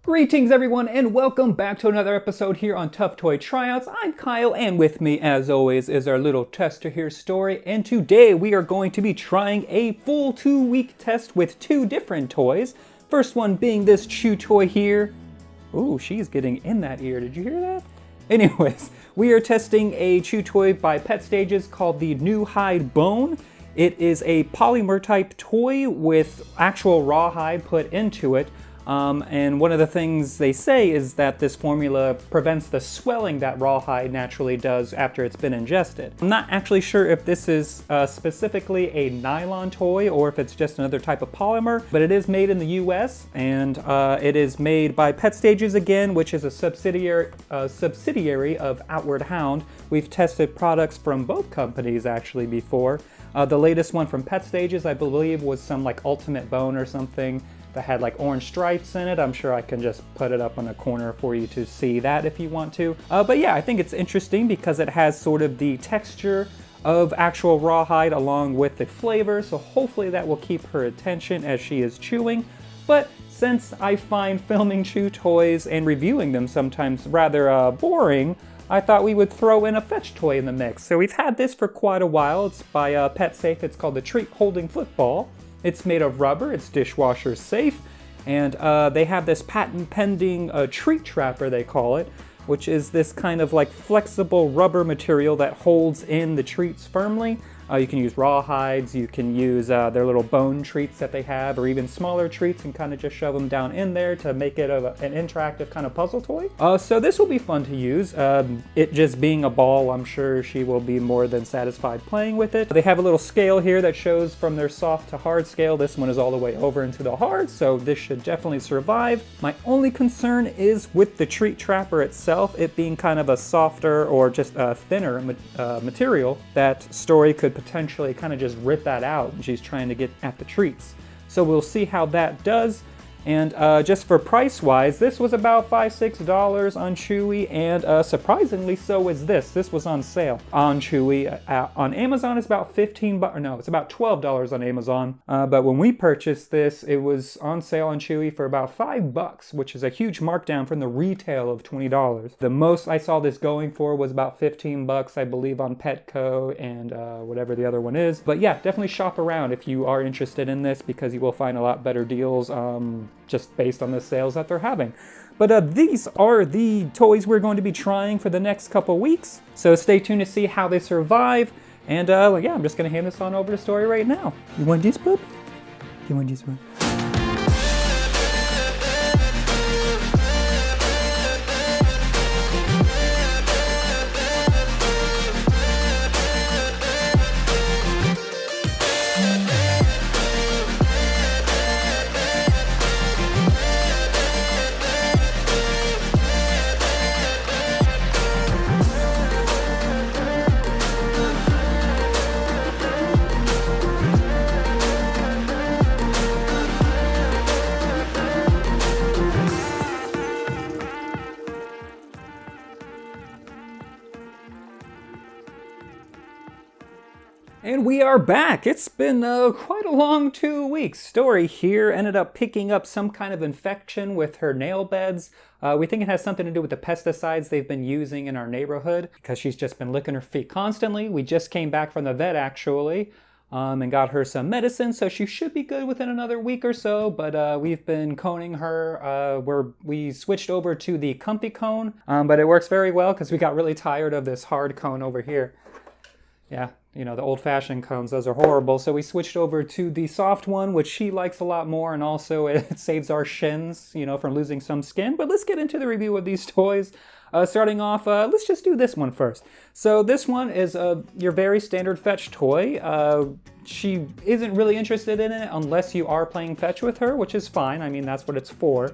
Greetings everyone and welcome back to another episode here on Tough Toy Tryouts. I'm Kyle and with me as always is our little tester here, Story, and today we are going to be trying a full 2-week test with 2 different toys. First one being this chew toy here. Ooh, she's getting in that ear, did you hear that? Anyways, we are testing a chew toy by Petstages called the Newhide Bone. It is a polymer type toy with actual rawhide put into it. And one of the things they say is that this formula prevents the swelling that rawhide naturally does after it's been ingested. I'm not actually sure if this is specifically a nylon toy or if it's just another type of polymer, but it is made in the US and it is made by Petstages again, which is a subsidiary of Outward Hound. We've tested products from both companies actually before. The latest one from Petstages, I believe, was some like Ultimate Bone or something that had like orange stripes in it. I'm sure I can just put it up on a corner for you to see that if you want to. But yeah, I think it's interesting because it has sort of the texture of actual rawhide along with the flavor, so hopefully that will keep her attention as she is chewing. But since I find filming chew toys and reviewing them sometimes rather boring, I thought we would throw in a fetch toy in the mix. So we've had this for quite a while. It's by Pet Safe. It's called the Treat Holding Football. It's made of rubber, it's dishwasher safe, and they have this patent pending treat trapper, they call it, which is this kind of like flexible rubber material that holds in the treats firmly. You can use rawhides, you can use their little bone treats that they have, or even smaller treats and kind of just shove them down in there to make it an interactive kind of puzzle toy. So this will be fun to use. It just being a ball, I'm sure she will be more than satisfied playing with it. They have a little scale here that shows from their soft to hard scale. This one is all the way over into the hard, so this should definitely survive. My only concern is with the treat trapper itself, it being kind of a softer or just a thinner material that Story could potentially kind of just rip that out and she's trying to get at the treats. So we'll see how that does. And just for price wise, this was about $5-6 on Chewy, and surprisingly so is this. This was on sale on Chewy. On Amazon it's about $15, no, it's about $12 on Amazon. But when we purchased this, it was on sale on Chewy for about $5, which is a huge markdown from the retail of $20. The most I saw this going for was about $15, I believe, on Petco and whatever the other one is. But yeah, definitely shop around if you are interested in this because you will find a lot better deals. Just based on the sales that they're having. But these are the toys we're going to be trying for the next couple weeks. So stay tuned to see how they survive. And yeah, I'm just going to hand this on over to Story right now. You want this, pup? You want this one? And we are back. It's been quite a long 2 weeks. Story here ended up picking up some kind of infection with her nail beds. We think it has something to do with the pesticides they've been using in our neighborhood because she's just been licking her feet constantly. We just came back from the vet actually and got her some medicine, so she should be good within another week or so, but we've been coning her. We switched over to the comfy cone, but it works very well because we got really tired of this hard cone over here. Yeah, you know, the old-fashioned cones, those are horrible. So we switched over to the soft one, which she likes a lot more, and also it saves our shins, you know, from losing some skin. But let's get into the review of these toys. Starting off, let's just do this one first. So this one is your very standard fetch toy. She isn't really interested in it unless you are playing fetch with her, which is fine. I mean, that's what it's for.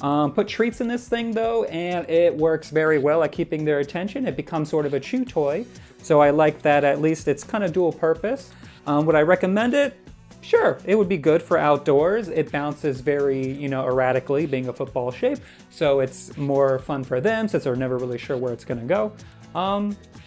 Put treats in this thing though, and it works very well at keeping their attention. It becomes sort of a chew toy. So I like that at least it's kind of dual purpose. Would I recommend it? Sure, it would be good for outdoors. It bounces very, you know, erratically, being a football shape. So it's more fun for them since they're never really sure where it's gonna go.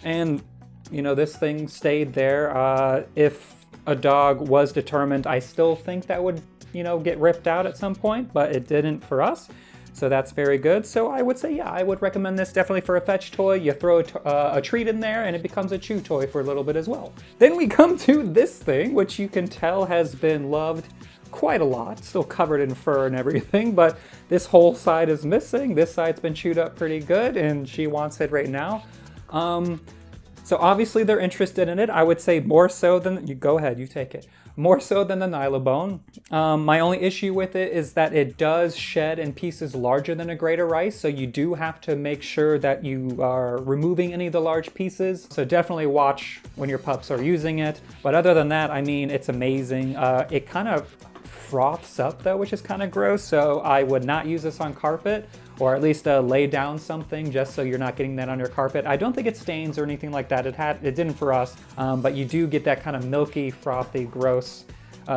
And, you know, this thing stayed there. If a dog was determined, I still think that would, you know, get ripped out at some point, but it didn't for us. So that's very good. So I would say, yeah, I would recommend this definitely for a fetch toy. You throw a treat in there and it becomes a chew toy for a little bit as well. Then we come to this thing, which you can tell has been loved quite a lot, still covered in fur and everything, but this whole side is missing. This side's been chewed up pretty good and she wants it right now. So obviously they're interested in it. I would say more so than, you go ahead, you take it. More so than the Newhide Bone. My only issue with it is that it does shed in pieces larger than a greater rice, so you do have to make sure that you are removing any of the large pieces. So definitely watch when your pups are using it. But other than that, I mean, it's amazing. It kind of froths up though, which is kind of gross, so I would not use this on carpet, or at least lay down something just so you're not getting that on your carpet. I don't think it stains or anything like that. It didn't for us, but you do get that kind of milky, frothy, gross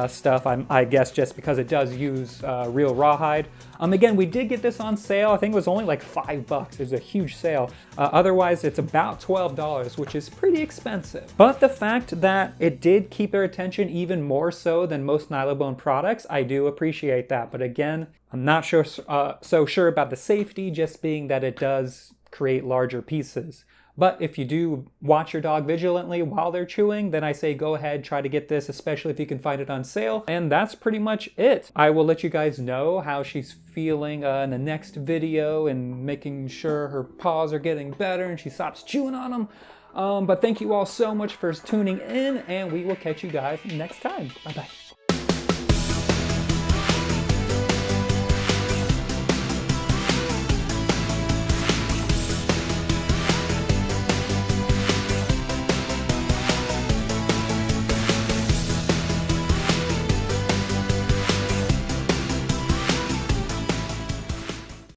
stuff, I guess, just because it does use real rawhide. Again, we did get this on sale. I think it was only like $5. It was a huge sale. Otherwise, it's about $12, which is pretty expensive. But the fact that it did keep their attention even more so than most Newhide Bone products, I do appreciate that. But again, I'm not sure so sure about the safety, just being that it does create larger pieces. But if you do watch your dog vigilantly while they're chewing, then I say go ahead, try to get this, especially if you can find it on sale. And that's pretty much it. I will let you guys know how she's feeling in the next video and making sure her paws are getting better and she stops chewing on them. But thank you all so much for tuning in, and we will catch you guys next time. Bye-bye.